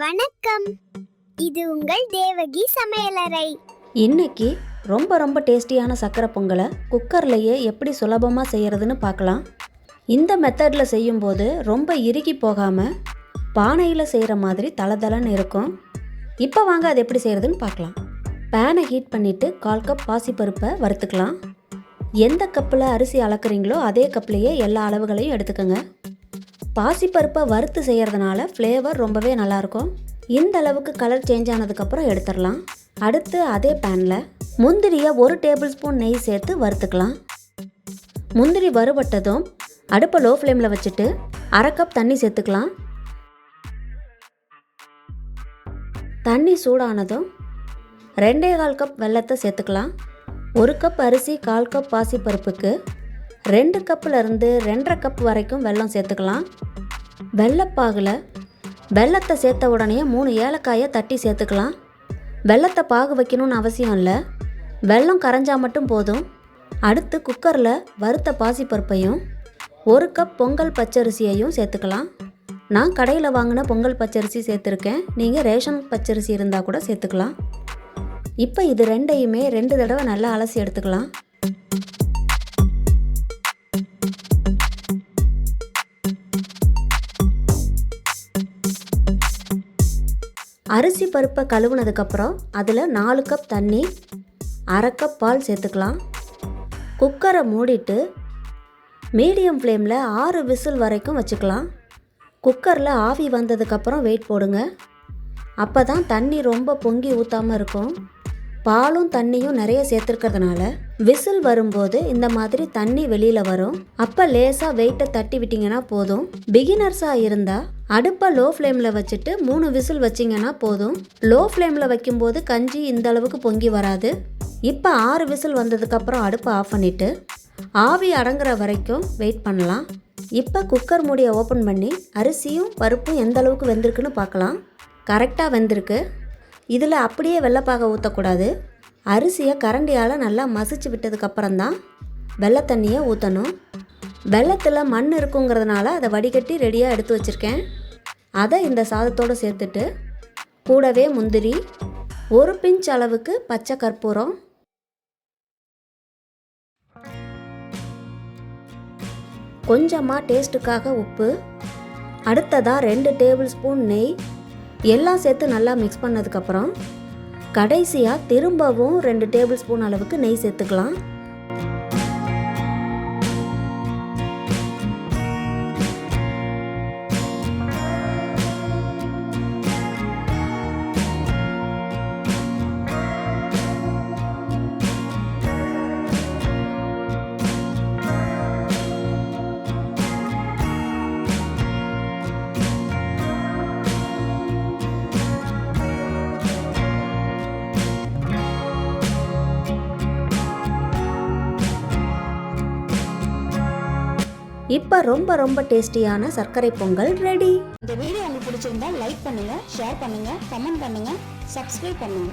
வணக்கம், இது உங்கள் தேவகி சமையலறை. இன்னைக்கு ரொம்ப டேஸ்டியான சக்கரை பொங்கலை குக்கர்லேயே எப்படி சுலபமாக செய்கிறதுன்னு பார்க்கலாம். இந்த மெத்தடில் செய்யும்போது ரொம்ப இறுகி போகாமல் பானையில் செய்கிற மாதிரி தளதளன்னு இருக்கும். இப்போ வாங்க அது எப்படி செய்கிறதுன்னு பார்க்கலாம். பேனை ஹீட் பண்ணிவிட்டு 1/4 கப் பாசிப்பருப்பை வறுத்துக்கலாம். எந்த கப்பில் அரிசி அளக்குறீங்களோ அதே கப்லேயே எல்லா அளவுகளையும் எடுத்துக்கோங்க. பாசிப்பருப்பை வறுத்து செய்கிறதுனால ஃப்ளேவர் ரொம்பவே நல்லாயிருக்கும். இந்த அளவுக்கு கலர் சேஞ்ச் ஆனதுக்கப்புறம் எடுத்துடலாம். அடுத்து அதே பேனில் முந்திரியை 1 டேபிள் ஸ்பூன் நெய் சேர்த்து வறுத்துக்கலாம். முந்திரி வறுபட்டதும் அடுப்பை லோ ஃப்ளேமில் வச்சுட்டு 1/2 கப் தண்ணி சேர்த்துக்கலாம். தண்ணி சூடானதும் 2.25 கப் வெல்லத்தை சேர்த்துக்கலாம். 1 கப் அரிசி 1/4 கப் பாசிப்பருப்புக்கு 2 கப்புலேருந்து 2.5 கப் வரைக்கும் வெல்லம் சேர்த்துக்கலாம். வெல்லப்பாகில் வெல்லத்தை சேர்த்த உடனே 3 ஏலக்காயை தட்டி சேர்த்துக்கலாம். வெல்லத்தை பாகு வைக்கணும்னு அவசியம் இல்லை, வெல்லம் கரைஞ்சால் மட்டும் போதும். அடுத்து குக்கரில் வறுத்த பாசிப்பருப்பையும் 1 கப் பொங்கல் பச்சரிசியையும் சேர்த்துக்கலாம். நான் கடையில் வாங்கின பொங்கல் பச்சரிசி சேர்த்துருக்கேன், நீங்கள் ரேஷன் பச்சரிசி இருந்தால் கூட சேர்த்துக்கலாம். இப்போ இது ரெண்டையுமே 2 தடவை நல்லா அலசி எடுத்துக்கலாம். அரிசி பருப்பை கழுவுனதுக்கப்புறம் அதில் 4 கப் தண்ணி 1/2 கப் பால் சேர்த்துக்கலாம். குக்கரை மூடிட்டு மீடியம் ஃப்ளேமில் 6 விசில் வரைக்கும் வச்சுக்கலாம். குக்கரில் ஆவி வந்ததுக்கப்புறம் வெயிட் போடுங்க. அப்போ தான் தண்ணி ரொம்ப பொங்கி ஊற்றாமல் இருக்கும். பாலும் தண்ணியும் நிறைய சேர்த்துருக்கிறதுனால விசில் வரும்போது இந்த மாதிரி தண்ணி வெளியில் வரும். அப்போ லேசாக வெயிட்டை தட்டி விட்டிங்கன்னா போதும். பிகினர்ஸாக இருந்தால் அடுப்பை லோ ஃப்ளேமில் வச்சுட்டு 3 விசில் வச்சிங்கன்னா போதும். லோ ஃப்ளேமில் வைக்கும்போது கஞ்சி இந்த அளவுக்கு பொங்கி வராது. இப்போ 6 விசில் வந்ததுக்கப்புறம் அடுப்பை ஆஃப் பண்ணிவிட்டு ஆவி அடங்குற வரைக்கும் வெயிட் பண்ணலாம். இப்போ குக்கர் மூடியை ஓப்பன் பண்ணி அரிசியும் பருப்பும் எந்த அளவுக்கு வெந்திருக்குன்னு பார்க்கலாம். கரெக்டாக வெந்திருக்கு. இதில் அப்படியே வெள்ளைப்பாக ஊற்றக்கூடாது. அரிசியை கரண்டியால் நல்லா மசிச்சு விட்டதுக்கப்புறம்தான் வெள்ளை தண்ணியை ஊற்றணும். வெள்ளத்தில் மண் இருக்குங்கிறதுனால அதை வடிகட்டி ரெடியாக எடுத்து வச்சுருக்கேன். அதை இந்த சாதத்தோடு சேர்த்துட்டு கூடவே முந்திரி, 1 பிஞ்ச் அளவுக்கு பச்சை கற்பூரம், கொஞ்சமாக டேஸ்ட்டுக்காக உப்பு, அடுத்ததாக 2 டேபிள் ஸ்பூன் நெய் எல்லாம் சேர்த்து நல்லா மிக்ஸ் பண்ணதுக்கப்புறம் கடைசியாக திரும்பவும் 2 டேபிள் ஸ்பூன் அளவுக்கு நெய் சேர்த்துக்கலாம். இப்போ ரொம்ப டேஸ்டியான சர்க்கரை பொங்கல் ரெடி. இந்த வீடியோ உங்களுக்கு பிடிச்சிருந்தா லைக் பண்ணுங்க, ஷேர் பண்ணுங்க, கமெண்ட் பண்ணுங்க, சப்ஸ்கிரைப் பண்ணுங்க.